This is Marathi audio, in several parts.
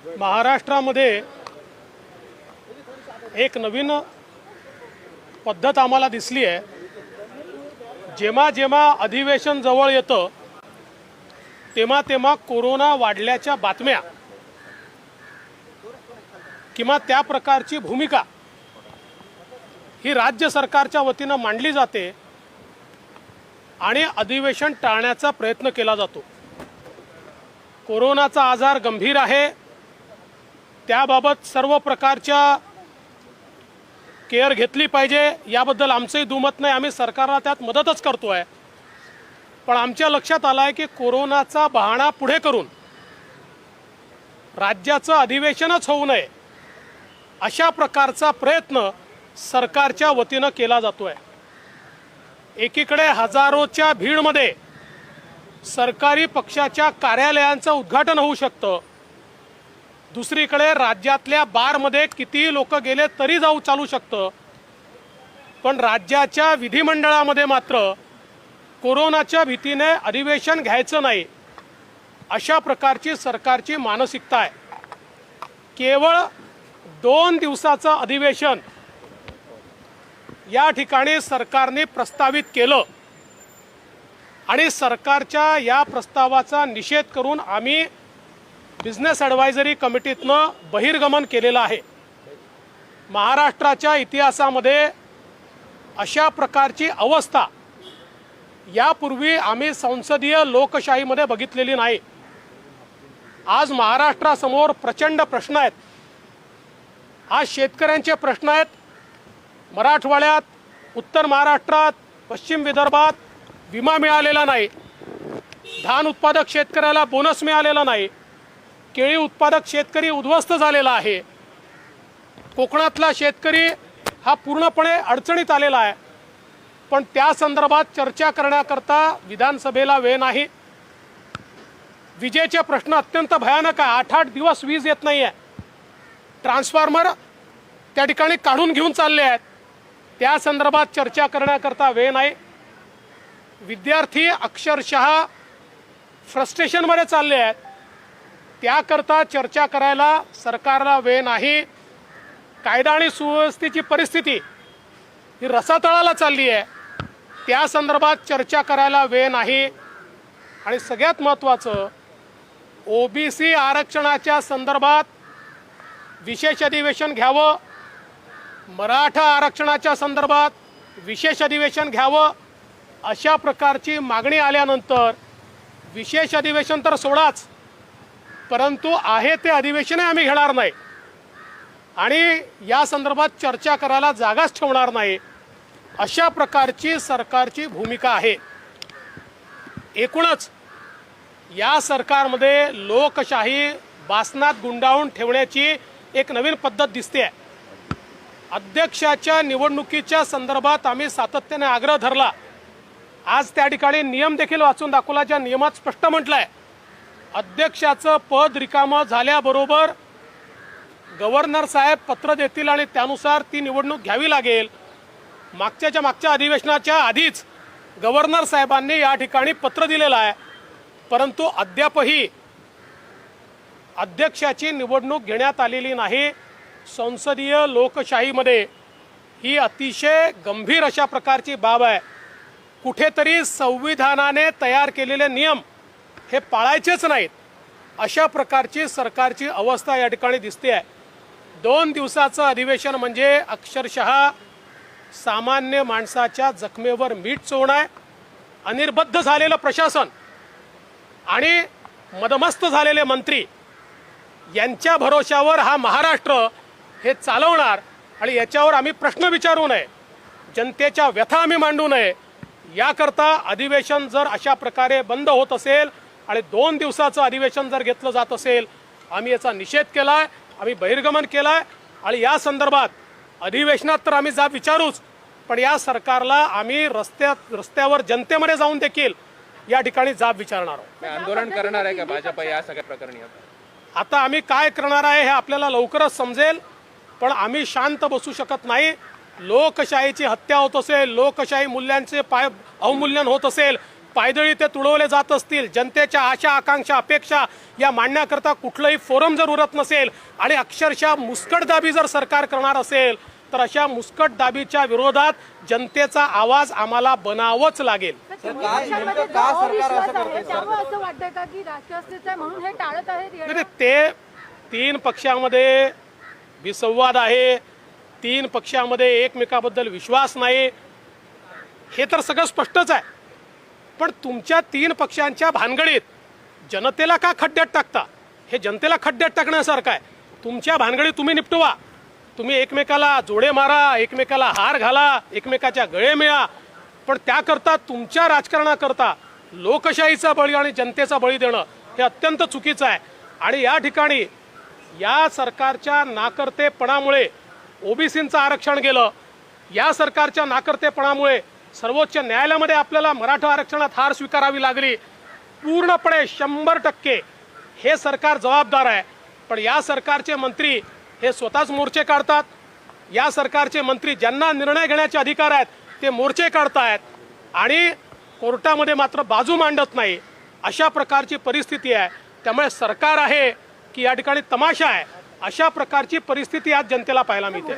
महाराष्ट्रामध्ये एक नवीन पद्धत आम्हाला दिसली आहे। जेव्हा जेव्हा अधिवेशन जवळ येतं तेव्हा तेव्हा कोरोना वाढल्याच्या बातम्या किंवा त्या प्रकारची भूमिका ही राज्य सरकारच्या वतीनं मांडली जाते आणि अधिवेशन टाळण्याचा प्रयत्न केला जातो। कोरोनाचा आजार गंभीर आहे, त्याबाबत सर्व प्रकारच्या केअर घेतली पाहिजे याबद्दल आमचंही दुमत नाही, आम्ही सरकारला त्यात मदतच करतोय। पण आमच्या लक्षात आलं आहे की कोरोनाचा बहाणा पुढे करून राज्याचं अधिवेशनच होऊ नये अशा प्रकारचा प्रयत्न सरकारच्या वतीनं केला जातोय। एकीकडे हजारोच्या भीडमध्ये सरकारी पक्षाच्या कार्यालयांचं उद्घाटन होऊ शकतं, दुसरीकडे राज्यातल्या बारमध्ये किती लोक गेले तरी जाऊ चालू शकतं, पण राज्याच्या विधिमंडळामध्ये मात्र कोरोनाच्या भीतीने अधिवेशन घ्यायचं नाही अशा प्रकारची सरकारची मानसिकता आहे। केवळ 2 दिवसाचं अधिवेशन या ठिकाणी सरकारने प्रस्तावित केलं आणि सरकारच्या या प्रस्तावाचा निषेध करून आम्ही बिझनेस ॲडवायझरी कमिटीतनं बहिर्गमन केलेलं आहे। महाराष्ट्राच्या इतिहासामध्ये अशा प्रकारची अवस्था यापूर्वी आम्ही संसदीय लोकशाहीमध्ये बघितलेली नाही। आज महाराष्ट्रासमोर प्रचंड प्रश्न आहेत। आज शेतकऱ्यांचे प्रश्न आहेत। मराठवाड्यात, उत्तर महाराष्ट्रात, पश्चिम विदर्भात विमा मिळालेला नाही, धान उत्पादक शेतकऱ्याला बोनस मिळालेला नाही, केळी उत्पादक शेतकरी उद्ध्वस्त झालेला आहे, कोकणातला शेतकरी हा पूर्णपणे अडचणीत आलेला आहे। पण त्या संदर्भात चर्चा करण्याकरता विधानसभेला वेळ नाही। विजेचे प्रश्न अत्यंत भयानक आहे, 8-8 दिवस वीज येत नाही आहे, ट्रान्सफॉर्मर त्या ठिकाणी काढून घेऊन चालले आहेत, त्या संदर्भात चर्चा करण्याकरता वेळ नाही। विद्यार्थी अक्षरशः फ्रस्ट्रेशनमध्ये चालले आहेत, त्याकरता चर्चा करायला सरकारला वेळ नाही। कायदा आणि सुव्यवस्थेची परिस्थिती ही रसातळाला चालली आहे, त्या संदर्भात चर्चा करायला वेळ नाही। आणि सगळ्यात महत्त्वाचं, ओबीसी आरक्षणाच्या संदर्भात विशेष अधिवेशन घ्यावं, मराठा आरक्षणाच्या संदर्भात विशेष अधिवेशन घ्यावं अशा प्रकारची मागणी आल्यानंतर विशेष अधिवेशन तर सोडाच, परंतु आहे ते अधिवेशनही आम्ही घेणार नाही आणि या संदर्भात चर्चा करायला जागाच ठेवणार नाही अशा प्रकारची सरकारची भूमिका आहे। एकूणच या सरकारमध्ये लोकशाही बासनात गुंडाळून ठेवण्याची एक नवीन पद्धत दिसते आहे। अध्यक्षाच्या निवडणुकीच्या संदर्भात आम्ही सातत्याने आग्रह धरला, आज त्या ठिकाणी नियम देखील वाचून दाखवला, ज्या नियमात स्पष्ट म्हटलं आहे अध्यक्षाचं पद रिकामं झाल्याबरोबर गव्हर्नर साहेब पत्र देतील आणि त्यानुसार ती निवडणूक घ्यावी लागेल। मागच्या अधिवेशनाच्या आधीच गव्हर्नर साहेबांनी या ठिकाणी पत्र दिलेलं आहे, परंतु अद्यापही अध्यक्षाची निवडणूक घेण्यात आलेली नाही। संसदीय लोकशाहीमध्ये ही अतिशय गंभीर अशा प्रकारची बाब आहे। कुठेतरी संविधानाने तयार केलेले नियम हे पाळायचेच नाहीत अशा प्रकारची सरकारची अवस्था या ठिकाणी दिसते आहे। 2 दिवसाचं अधिवेशन म्हणजे अक्षरशः सामान्य माणसाच्या जखमेवर मीठ चोळणं आहे। अनिर्बद्ध झालेलं प्रशासन आणि मदमस्त झालेले मंत्री यांच्या भरोशावर हा महाराष्ट्र हे चालवणार आणि याच्यावर आम्ही प्रश्न विचारू नये, जनतेच्या व्यथा आम्ही मांडू नये, याकरता अधिवेशन जर अशा प्रकारे बंद होत असेल आणि 2 दिवसाचं अधिवेशन जर घेतलं जात असेल, आम्ही याचा निषेध केला आहे, आम्ही बहिर्गमन केलं आहे आणि या संदर्भात अधिवेशनात तर आम्ही जाब विचारूच, पण या सरकारला आम्ही रस्त्यावर जनतेमध्ये जाऊन देखील या ठिकाणी जाब विचारणार आहोत। आंदोलन करणार आहे का भाजप या सगळ्या प्रकरणी? आता आम्ही काय करणार आहे हे आपल्याला लवकरच समजेल, पण आम्ही शांत बसू शकत नाही। लोकशाहीची हत्या होत असेल, लोकशाही मूल्यांचे अवमूल्यन होत असेल पायदळी ते तुडवले जात असतील, जनतेच्या आशा आकांक्षा अपेक्षा या मांडण्याकरता कुठलंही फोरम जर उरत नसेल आणि अक्षरशः मुस्कटदाबी जर सरकार करणार असेल तर अशा मुस्कटदाबीच्या विरोधात जनतेचा आवाज आम्हाला बनावंच लागेल. ते 3 पक्षामध्ये विसंवाद आहे, 3 पक्षामध्ये एकमेकाबद्दल विश्वास नाही, हे तर सगळं स्पष्टच आहे. पण तुमच्या 3 पक्षांच्या भानगडीत जनतेला का खड्ड्यात टाकता? हे जनतेला खड्ड्यात टाकण्यासारखं आहे. तुमच्या भानगडीत तुम्ही निपटवा, तुम्ही एकमेकाला जोडे मारा, एकमेकाला हार घाला, एकमेकाच्या गळे मिळा, पण त्याकरता तुमच्या राजकारणाकरता लोकशाहीचा बळी आणि जनतेचा बळी देणं हे अत्यंत चुकीचं आहे. आणि या ठिकाणी या सरकारच्या नाकर्तेपणामुळे ओबीसींचं आरक्षण गेलं, या सरकारच्या नाकर्तेपणामुळे सर्वोच्च न्यायालयामध्ये आपल्याला मराठा आरक्षणात हार स्वीकारावी लागली. पूर्णपणे 100% हे सरकार जबाबदार आहे. पण या सरकारचे मंत्री हे स्वतःच मोर्चे काढतात, या सरकारचे मंत्री ज्यांना निर्णय घेण्याचे अधिकार आहेत ते मोर्चे काढतायत आणि कोर्टामध्ये मात्र बाजू मांडत नाही. अशा प्रकारची परिस्थिती आहे. त्यामुळे सरकार आहे की या ठिकाणी तमाशा आहे, अशा प्रकारची परिस्थिती आज जनतेला पाहायला मिळते.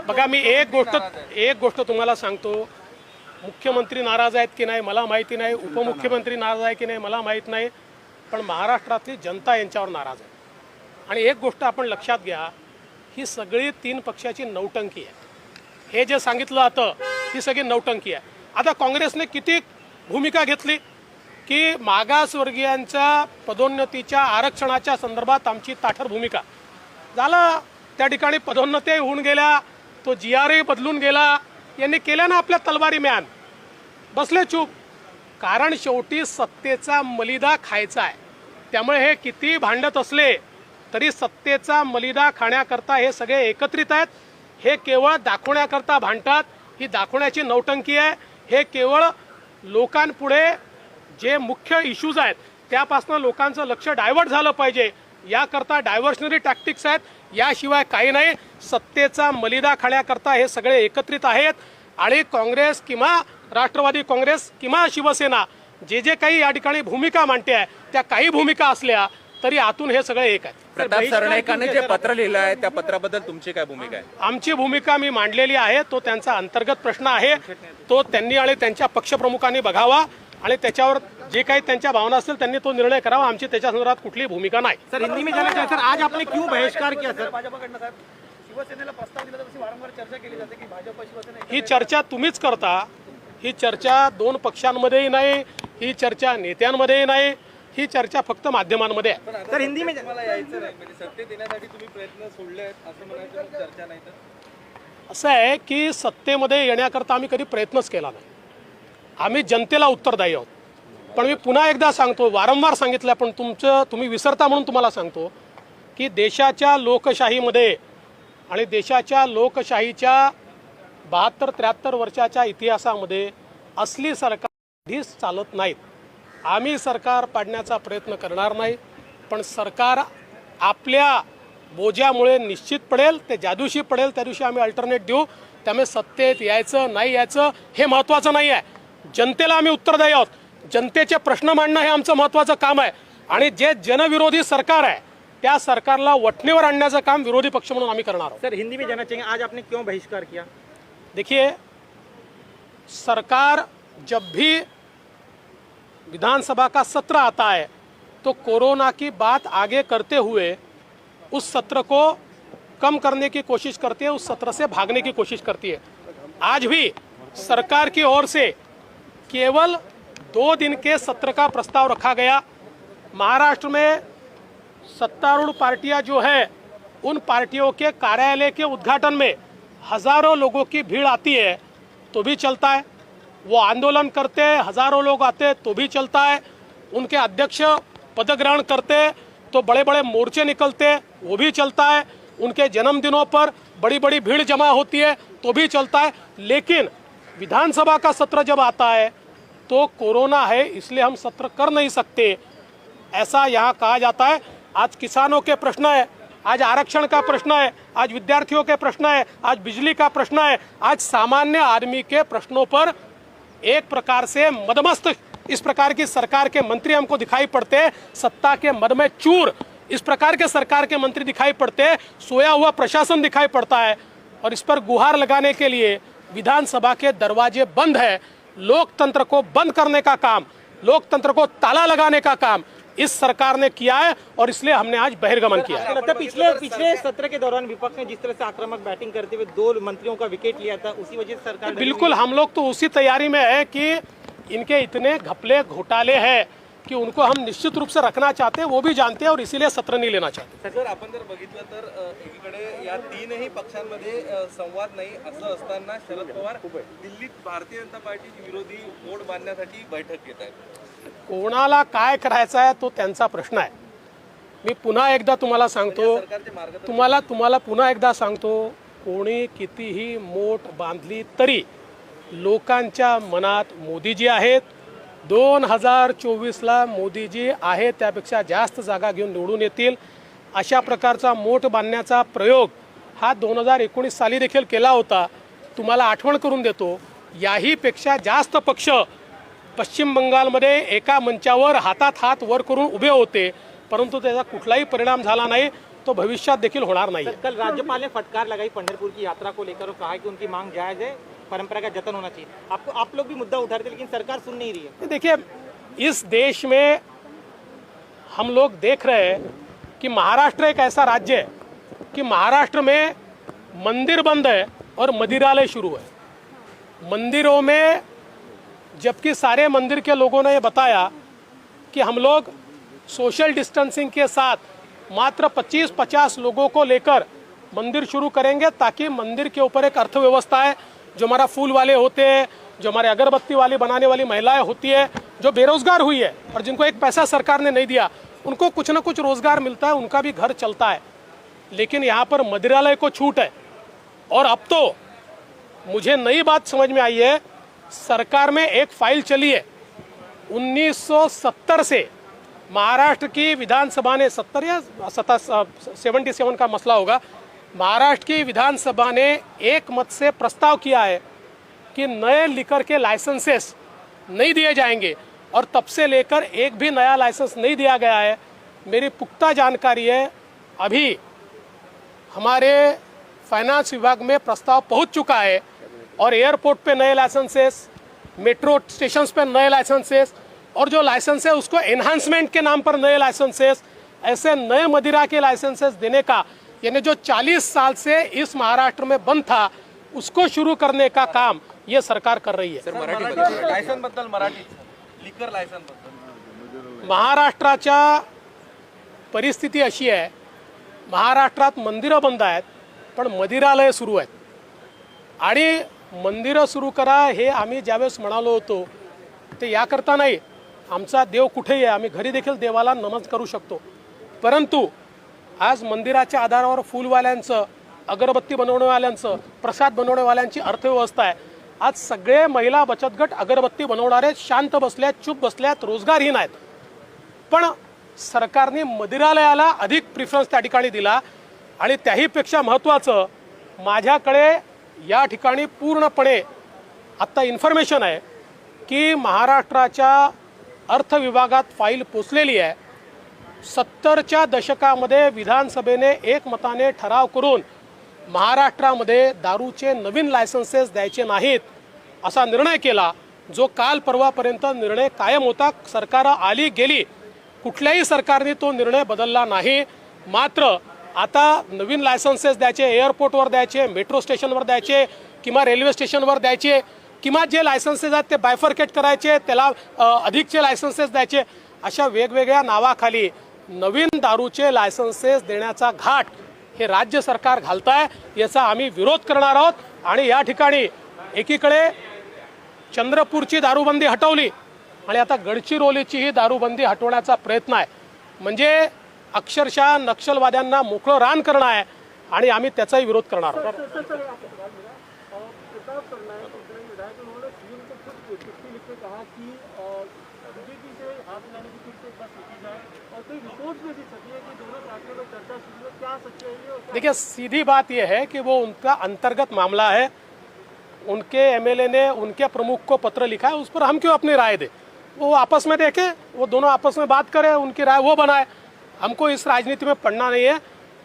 बघा, मी एक गोष्ट तुम्हाला सांगतो, मुख्यमंत्री नाराज आहेत की नाही मला माहिती नाही, उपमुख्यमंत्री नाराज आहे की नाही मला माहीत नाही, पण महाराष्ट्रातली जनता यांच्यावर नाराज आहे. आणि एक गोष्ट आपण लक्षात घ्या, ही सगळी 3 पक्षाची नौटंकी आहे. हे जे सांगितलं जातं ही सगळी नौटंकी आहे. आता काँग्रेसने किती भूमिका घेतली की मागासवर्गीयांच्या पदोन्नतीच्या आरक्षणाच्या संदर्भात आमची ताठर भूमिका झाला, त्या ठिकाणी पदोन्नती होऊन गेल्या, तो GRही बदलून गेला, यांनी केल्या ना आपल्या तलवारी म्यान, बसले चूप. कारण शेवटी सत्तेचा मलिदा खायचा आहे. त्यामुळे हे किती भांडत असले तरी सत्तेचा मलिदा खाण्याकरता हे सगळे एकत्रित आहेत. हे केवळ दाखवण्याकरता भांडतात, ही दाखवण्याची नौटंकी आहे. हे केवळ लोकांपुढे जे मुख्य इश्यूज आहेत त्यापासून लोकांचं लक्ष डायव्हर्ट झालं पाहिजे याकरता डायव्हर्शनरी टॅक्टिक्स आहेत, याशिवाय काही नाही. सत्तेचा मलिदा खाण्याकरता हे सगळे एकत्रित आहेत. आणि काँग्रेस किंवा राष्ट्रवादी काँग्रेस किंवा शिवसेना जे काही या ठिकाणी भूमिका मांडते आहे त्या काही भूमिका असल्या तरी आतून हे सगळे एक आहेत. प्रताप सरनाईकांनी जे पत्र लिहिलं आहे त्या पत्राबद्दल तुमची काय भूमिका आहे? आमची भूमिका मी मांडलेली आहे, तो त्यांचा अंतर्गत प्रश्न आहे, तो त्यांनी आणि त्यांच्या पक्षप्रमुखांनी बघावा आणि त्याच्यावर जे काही त्यांच्या भावना असतील त्यांनी तो निर्णय करावा. आमची त्याच्या संदर्भात कुठलीही भूमिका नाही. सर, हिंदी में जाना चाहते सर, आज आपने क्यों बहिष्कार किया सर? शिवसेनेला प्रस्ताव दिला तर वारंवार चर्चा केली जाते की भाजप शिवसेना. ही चर्चा तुम्हीच करता, ही चर्चा 2 पक्षांमध्येही नाही, ही चर्चा नेत्यांमध्येही नाही, ही चर्चा फक्त माध्यमांमध्ये आहे. सर, हिंदी में सत्तेत येण्यासाठी तुम्ही प्रयत्न सोडले आहेत असं म्हणायचं, चर्चा नाही तर असं आहे की सत्तेमध्ये येण्याकरता आम्ही कधी प्रयत्नच केला नाही. आम्ही जनतेला उत्तरदायी आहोत. पण मी पुन्हा एकदा सांगतो, वारंवार सांगितलं पण तुम्ही विसरता म्हणून तुम्हाला सांगतो की देशाच्या लोकशाहीमध्ये आणि देशाच्या लोकशाहीच्या 72-73 वर्षाच्या इतिहासामध्ये असली सरकार कधीच चालत नाहीत. आम्ही सरकार पाडण्याचा प्रयत्न करणार नाही, पण सरकार आपल्या बोजामुळे निश्चित पडेल, ते ज्या दिवशी पडेल त्या दिवशी आम्ही अल्टरनेट देऊ. त्यामुळे सत्तेत यायचं नाही यायचं हे महत्त्वाचं नाही आहे. जनतेला आम्ही उत्तरदायी आहोत. जनतेचे प्रश्न मांडणं हे आमचं महत्त्वाचं काम आहे. आणि जे जनविरोधी सरकार आहे त्या सरकारला वठणीवर आणण्याचं काम विरोधी पक्ष म्हणून आम्ही करणार आहोत. सर, हिंदी में जाना चाहिए, आज आपने क्यों बहिष्कार किया? देखिए, सरकार जब भी विधानसभा का सत्र आता है तो कोरोना की बात आगे करते हुए उस सत्र को कम करने की कोशिश करती है, उस सत्र से भागने की कोशिश करती है. आज भी सरकार की ओर से केवल 2 दिन के सत्र का प्रस्ताव रखा गया. महाराष्ट्र में सत्तारूढ़ पार्टियां जो है उन पार्टियों के कार्यालय के उद्घाटन में हजारों लोगों की भीड़ आती है तो भी चलता है. वो आंदोलन करते हैं, हजारों लोग आते तो भी चलता है. उनके अध्यक्ष पदग्रहण करते तो बड़े बड़े मोर्चे निकलते वो भी चलता है. उनके जन्मदिनों पर बड़ी बड़ी भीड़ जमा होती है तो भी चलता है. लेकिन विधानसभा का सत्र जब आता है तो कोरोना है इसलिए हम सत्र कर नहीं सकते, ऐसा यहाँ कहा जाता है. आज किसानों के प्रश्न है, आज आरक्षण का प्रश्न है, आज विद्यार्थियों के प्रश्न है, आज बिजली का प्रश्न है, आज सामान्य आदमी के प्रश्नों पर एक प्रकार से मदमस्त इस प्रकार की सरकार के मंत्री हमको दिखाई पड़ते हैं, सत्ता के मद में चूर इस प्रकार के सरकार के मंत्री दिखाई पड़ते हैं, सोया हुआ प्रशासन दिखाई पड़ता है। और इस पर गुहार लगाने के लिए विधानसभा के दरवाजे बंद है। लोकतंत्र को बंद करने का काम, लोकतंत्र को ताला लगाने का काम इस सरकार ने किया है और इसलिए हमने आज बहिर्गमन किया है। लगता है पिछले सत्र के दौरान विपक्ष ने जिस तरह से आक्रामक बैटिंग करते हुए 2 मंत्रियों का विकेट लिया था, उसी वजह से सरकार बिल्कुल हम लोग तो उसी तैयारी में है कि इनके इतने घपले घोटाले हैं की उनको हम निश्चित रूप से रखना चाहते हैं, वो भी जानते हैं और इसीलिए सत्र नहीं लेना चाहते। सर आपण जर बघितलं तर एकीकडे या तीनही पक्षांमध्ये संवाद नाही असं असताना शरद पवार दिल्लीत भारतीय जनता पार्टीची विरोधी मोड बांधण्यासाठी बैठक घेत आहेत। कोणाला काय करायचं आहे तो त्यांचा प्रश्न आहे। मी पुन्हा एकदा तुम्हाला सांगतो, तुम्हाला पुन्हा एकदा सांगतो, कोणी कितीही मोठ बांधली तरी लोकांच्या मनात मोदीजी आहेत। 2024ला मोदीजी आहे त्यापेक्षा जास्त जागा घेऊन निवडून येतील। अशा प्रकारचा मोठ बांधण्याचा प्रयोग हा 2019 साली देखील केला होता। तुम्हाला आठवण करून देतो, याही पेक्षा जास्त पक्ष पश्चिम बंगालमध्ये एका मंचावर हातात हात वर करून उभे होते, परंतु त्याचा कुठलाही परिणाम झाला नाही, तो भविष्यात देखील होणार नाही। कल राज्यपाल ने फटकार लगाई पंढरपुर की यात्रा को लेकर और कहा कि उनकी मांग जायज है, परंपरा का जतन होना चाहिए। आप लोग भी मुद्दा उठा रहे थे लेकिन सरकार सुन नहीं रही है। देखिए, इस देश में हम लोग देख रहे हैं कि महाराष्ट्र एक ऐसा राज्य है कि महाराष्ट्र में मंदिर बंद है और मदिरालय शुरू है। मंदिरों में जबकि सारे मंदिर के लोगों ने ये बताया कि हम लोग सोशल डिस्टेंसिंग के साथ मात्र 25-50 लोगों को लेकर मंदिर शुरू करेंगे, ताकि मंदिर के ऊपर एक अर्थव्यवस्था है। जो हमारा फूल वाले होते हैं, जो हमारे अगरबत्ती वाली बनाने वाली महिलाएं होती है, जो बेरोजगार हुई है और जिनको एक पैसा सरकार ने नहीं दिया, उनको कुछ ना कुछ रोजगार मिलता है, उनका भी घर चलता है। लेकिन यहाँ पर मदिरालय को छूट है। और अब तो मुझे नई बात समझ में आई है, सरकार में एक फाइल चली है 1970 से महाराष्ट्र की विधानसभा ने 70 या 77 का मसला होगा, महाराष्ट्र की विधानसभा ने एक मत से प्रस्ताव किया है कि नए लिकर के लाइसेंसेस नहीं दिए जाएंगे और तब से लेकर एक भी नया लाइसेंस नहीं दिया गया है। मेरी पुख्ता जानकारी है, अभी हमारे फाइनेंस विभाग में प्रस्ताव पहुंच चुका है और एयरपोर्ट पे नए लाइसेंसेस, मेट्रो स्टेशंस पे नए लाइसेंसेस और जो लाइसेंस है उसको एनहांसमेंट के नाम पर नए लाइसेंसेस, ऐसे नए मदिरा के लाइसेंसेस देने का, यानी जो 40 साल से इस महाराष्ट्र में बंद था उसको शुरू करने का काम ये सरकार कर रही है। लायसन बद्दल मराठी लिकर लायसन बद्दल महाराष्ट्राच्या परिस्थिती अशी आहे, महाराष्ट्रात मंदिरं बंद आहेत पण मदिरालय सुरू आहेत। आणि मंदिरं सुरू करा हे आम्ही ज्यावेळेस म्हणालो होतो ते याकरता नाही, आमचा देव कुठेही आहे, आम्ही घरी देखील देवाला नमन करू शकतो, परंतु आज मंदिराच्या आधारावर फूलवाल्यांचं, अगरबत्ती बनवण्यावाल्यांचं, प्रसाद बनवण्यावाल्यांची अर्थव्यवस्था आहे। आज सगळे महिला बचत गट अगरबत्ती बनवणारे शांत बसल्यात, चूप बसल्यात, रोजगारहीन आहेत। पण सरकारने मदिरालयाला अधिक प्रिफरन्स त्या ठिकाणी दिला। आणि त्याहीपेक्षा महत्त्वाचं, माझ्याकडे या ठिकाणी पूर्णपणे आत्ता इन्फॉर्मेशन आहे की महाराष्ट्राच्या अर्थ विभागात फाईल पोचलेली आहे। 70च्या दशकामध्ये विधानसभेने एकमताने ठराव करून महाराष्ट्रामध्ये दारूचे नवीन लायसन्सेस द्यायचे नाहीत असा निर्णय केला, जो काल परवापर्यंत निर्णय कायम होता। सरकार आली गेली, कुठल्याही सरकारने तो निर्णय बदलला नाही। मात्र आता नवीन लायसन्सेस द्यायचे, एअरपोर्टवर द्यायचे, मेट्रो स्टेशनवर द्यायचे किंवा रेल्वे स्टेशनवर द्यायचे, किंवा जे लायसन्सेस आहेत ते बायफर्केट करायचे, त्याला अधिकचे लायसन्सेस द्यायचे, अशा वेगवेगळ्या नावाखाली नवीन दारूचे लायसन्सेस देण्याचा घाट हे राज्य सरकार घालताय। याचा आम्ही विरोध करणार आहोत। आणि या ठिकाणी एकीकडे चंद्रपूरची दारूबंदी हटवली आणि आता गडचिरोलीची ही दारूबंदी हटवण्याचा प्रयत्न आहे, म्हणजे अक्षरशः नक्षलवाद्यांना मोकळं रान करणं आहे आणि आम्ही त्याचाही विरोध करणार आहोत। कहा कि बीजेपी से हाथ मिलाने की फिर से एक बार सोची जाए और कोई रिपोर्ट में भी छपी है कि दोनों पार्टियों में चर्चा शुरू है, क्या सच्चाई है? और देखिए, सीधी बात यह है कि वो उनका अंतर्गत मामला है। उनके एमएलए ने उनके प्रमुख को पत्र लिखा है, उस पर हम क्यों अपनी राय दें? वो आपस में देखें, वो दोनों आपस में बात करें, उनकी राय वो बनाए। हमको इस राजनीति में पढ़ना नहीं है।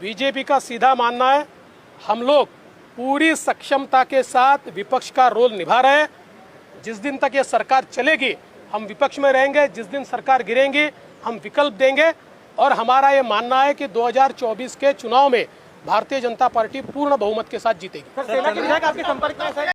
बीजेपी का सीधा मानना है, हम लोग पूरी सक्षमता के साथ विपक्ष का रोल निभा रहे हैं। जिस दिन तक ये सरकार चलेगी हम विपक्ष में रहेंगे, जिस दिन सरकार गिरेंगी हम विकल्प देंगे। और हमारा ये मानना है कि 2024 के चुनाव में भारतीय जनता पार्टी पूर्ण बहुमत के साथ जीतेगी। सर, सेना के विधायक आपके संपर्क में है सर?